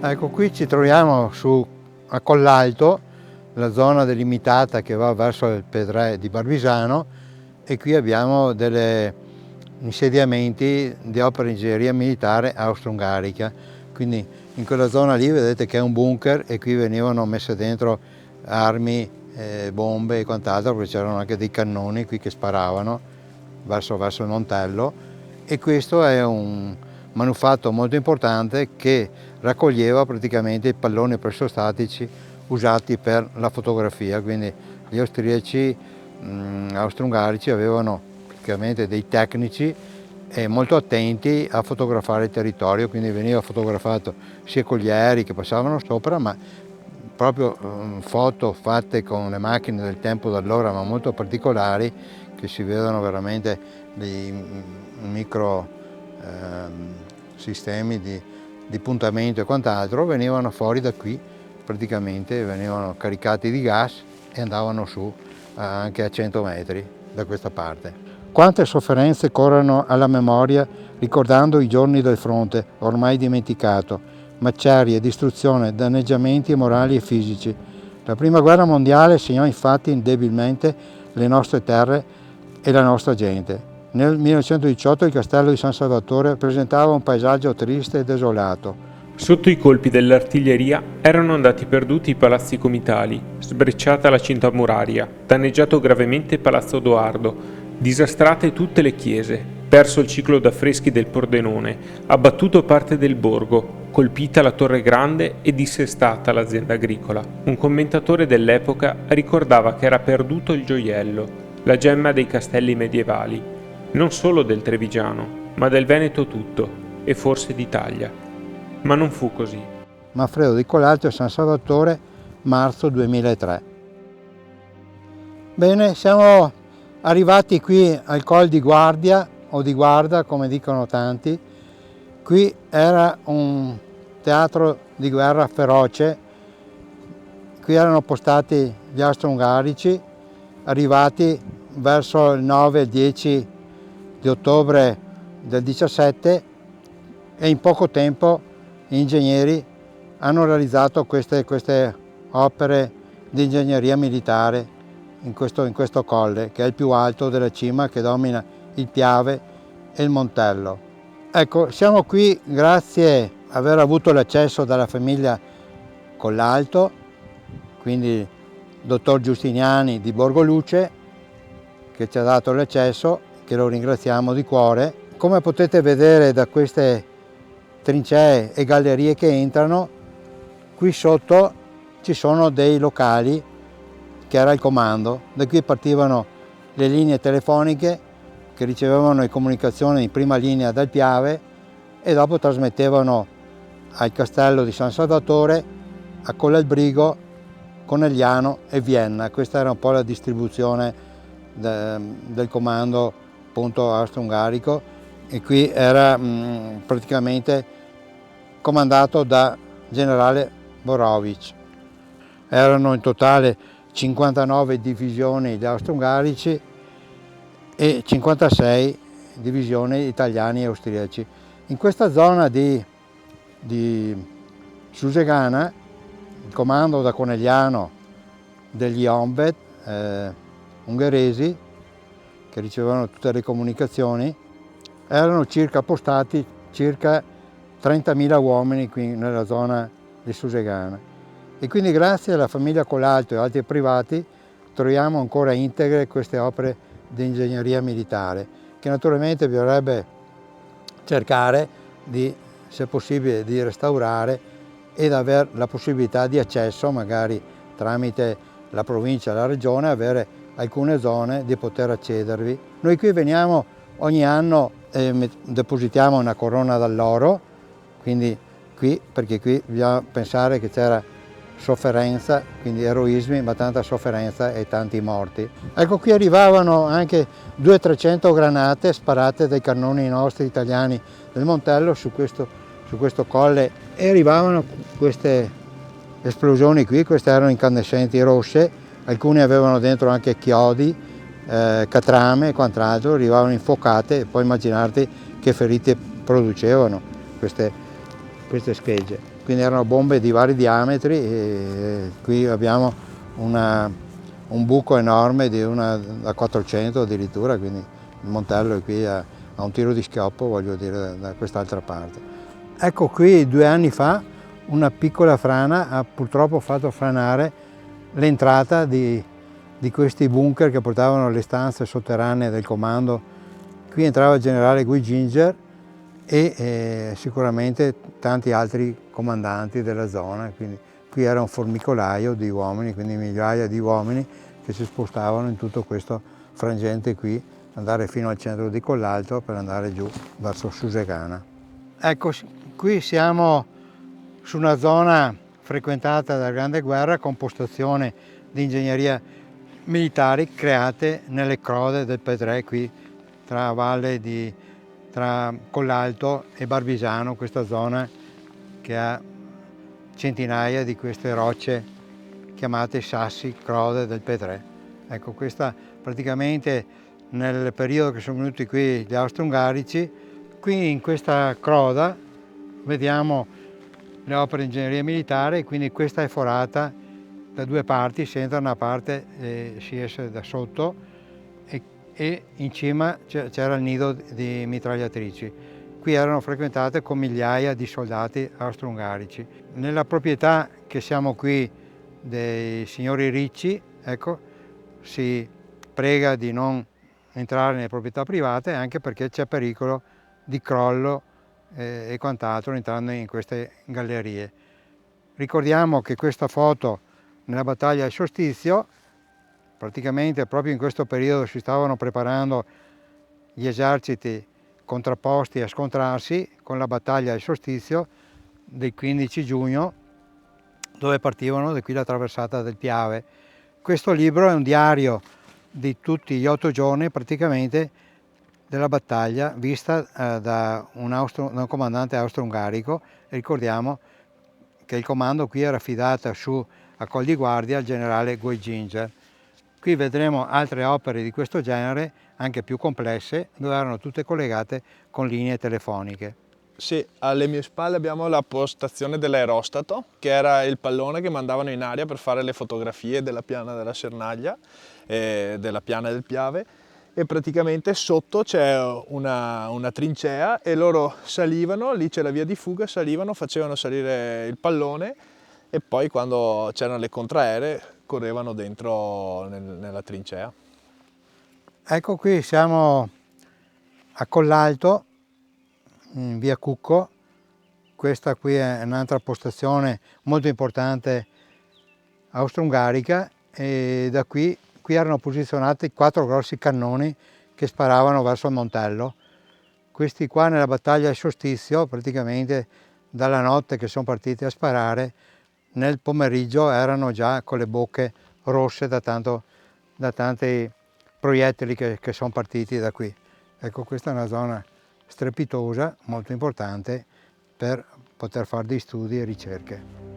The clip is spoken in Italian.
Ecco, qui ci troviamo a Collalto, la zona delimitata che va verso il Pedrè di Barbisano, e qui abbiamo degli insediamenti di opera di ingegneria militare austro-ungarica. Quindi in quella zona lì vedete che è un bunker e qui venivano messe dentro armi, bombe e quant'altro, perché c'erano anche dei cannoni qui che sparavano verso il Montello, e questo è un manufatto molto importante che raccoglieva praticamente i palloni pressostatici usati per la fotografia. Quindi gli austriaci, austro-ungarici, avevano praticamente dei tecnici molto attenti a fotografare il territorio, quindi veniva fotografato sia con gli aerei che passavano sopra, ma proprio foto fatte con le macchine del tempo d'allora, ma molto particolari, che si vedono veramente dei micro sistemi di puntamento e quant'altro, venivano fuori da qui, praticamente venivano caricati di gas e andavano su anche a 100 metri da questa parte. Quante sofferenze corrono alla memoria ricordando i giorni del fronte, ormai dimenticato, macerie, distruzione, danneggiamenti morali e fisici. La prima guerra mondiale segnò infatti indebolmente le nostre terre e la nostra gente. Nel 1918 il castello di San Salvatore presentava un paesaggio triste e desolato. Sotto i colpi dell'artiglieria erano andati perduti i palazzi comitali, sbrecciata la cinta muraria, danneggiato gravemente Palazzo Doardo, disastrate tutte le chiese, perso il ciclo d'affreschi del Pordenone, abbattuto parte del borgo, colpita la Torre Grande e dissestata l'azienda agricola. Un commentatore dell'epoca ricordava che era perduto il gioiello, la gemma dei castelli medievali, non solo del Trevigiano, ma del Veneto tutto, e forse d'Italia. Ma non fu così. Manfredo di Collalto e San Salvatore, marzo 2003. Bene, siamo arrivati qui al Col di Guardia, o di Guarda come dicono tanti. Qui era un teatro di guerra feroce, qui erano postati gli austro-ungarici, arrivati verso il 9-10 di ottobre del 17, e in poco tempo gli ingegneri hanno realizzato queste opere di ingegneria militare in questo colle, che è il più alto della cima, che domina il Piave e il Montello. Ecco, siamo qui grazie a aver avuto l'accesso dalla famiglia Collalto, quindi il dottor Giustiniani di Borgoluce, che ci ha dato l'accesso, che lo ringraziamo di cuore. Come potete vedere da queste trincee e gallerie che entrano, qui sotto ci sono dei locali che era il comando. Da qui partivano le linee telefoniche che ricevevano le comunicazioni in prima linea dal Piave e dopo trasmettevano al castello di San Salvatore, a Collalbrigo, Conegliano e Vienna. Questa era un po' la distribuzione del comando appunto austro-ungarico, e qui era praticamente comandato da generale Borovic. Erano in totale 59 divisioni gli austro-ungarici e 56 divisioni italiani e austriaci. In questa zona di Susegana, il comando da Conegliano degli Honved ungheresi, che ricevevano tutte le comunicazioni, erano postati circa 30.000 uomini qui nella zona di Susegana. E quindi grazie alla famiglia Collalto e altri privati troviamo ancora integre queste opere di ingegneria militare, che naturalmente bisognerebbe cercare di, se possibile, di restaurare ed avere la possibilità di accesso, magari tramite la provincia e la regione, avere alcune zone di poter accedervi. Noi qui veniamo ogni anno e depositiamo una corona d'alloro, quindi qui, perché qui bisogna pensare che c'era sofferenza, quindi eroismi, ma tanta sofferenza e tanti morti. Ecco, qui arrivavano anche 200-300 granate sparate dai cannoni nostri italiani del Montello su questo colle, e arrivavano queste esplosioni qui. Queste erano incandescenti rosse, alcune avevano dentro anche chiodi, catrame e quant'altro, arrivavano infuocate, e poi immaginarti che ferite producevano queste schegge. quindi erano bombe di vari diametri e qui abbiamo un buco enorme di una da 400 addirittura, quindi il Montello è qui a un tiro di schioppo, voglio dire, da quest'altra parte. Ecco, qui 2 anni fa una piccola frana ha purtroppo fatto franare l'entrata di questi bunker che portavano alle stanze sotterranee del comando. Qui entrava il generale Guy Ginger e sicuramente tanti altri comandanti della zona, quindi qui era un formicolaio di uomini, quindi migliaia di uomini che si spostavano in tutto questo frangente qui, andare fino al centro di Collalto per andare giù verso Susegana. Ecco, qui siamo su una zona frequentata dalla Grande Guerra con postazione di ingegneria militari create nelle crode del Pedrè qui tra tra Collalto e Barbisano, questa zona che ha centinaia di queste rocce chiamate sassi crode del Pedrè. Ecco, questa praticamente nel periodo che sono venuti qui gli austro-ungarici, qui in questa croda vediamo le opere di ingegneria militare, quindi questa è forata da 2 parti, si entra da una parte e si esce da sotto e in cima c'era il nido di mitragliatrici. Qui erano frequentate con migliaia di soldati austro-ungarici. Nella proprietà che siamo qui dei signori Ricci, ecco, si prega di non entrare nelle proprietà private anche perché c'è pericolo di crollo e quant'altro entrando in queste gallerie. Ricordiamo che questa foto nella battaglia del Solstizio, praticamente proprio in questo periodo si stavano preparando gli eserciti contrapposti a scontrarsi con la battaglia del Solstizio del 15 giugno, dove partivano da qui la traversata del Piave. Questo libro è un diario di tutti gli 8 giorni praticamente della battaglia vista da un comandante austro-ungarico. Ricordiamo che il comando qui era affidato su a Col di Guardia al generale Guy Ginger. Qui vedremo altre opere di questo genere, anche più complesse, dove erano tutte collegate con linee telefoniche. Sì, alle mie spalle abbiamo la postazione dell'aerostato, che era il pallone che mandavano in aria per fare le fotografie della piana della Cernaglia e della piana del Piave, e praticamente sotto c'è una trincea e loro salivano, lì c'è la via di fuga, salivano, facevano salire il pallone e poi quando c'erano le contraeree correvano dentro nella trincea. Ecco, qui siamo a Collalto, in via Cucco. Questa qui è un'altra postazione molto importante austro-ungarica e da qui erano posizionati 4 grossi cannoni che sparavano verso il Montello. Questi qua nella battaglia del Solstizio, praticamente dalla notte che sono partiti a sparare, nel pomeriggio erano già con le bocche rosse da tanti proiettili che sono partiti da qui. Ecco, questa è una zona strepitosa, molto importante per poter fare dei studi e ricerche.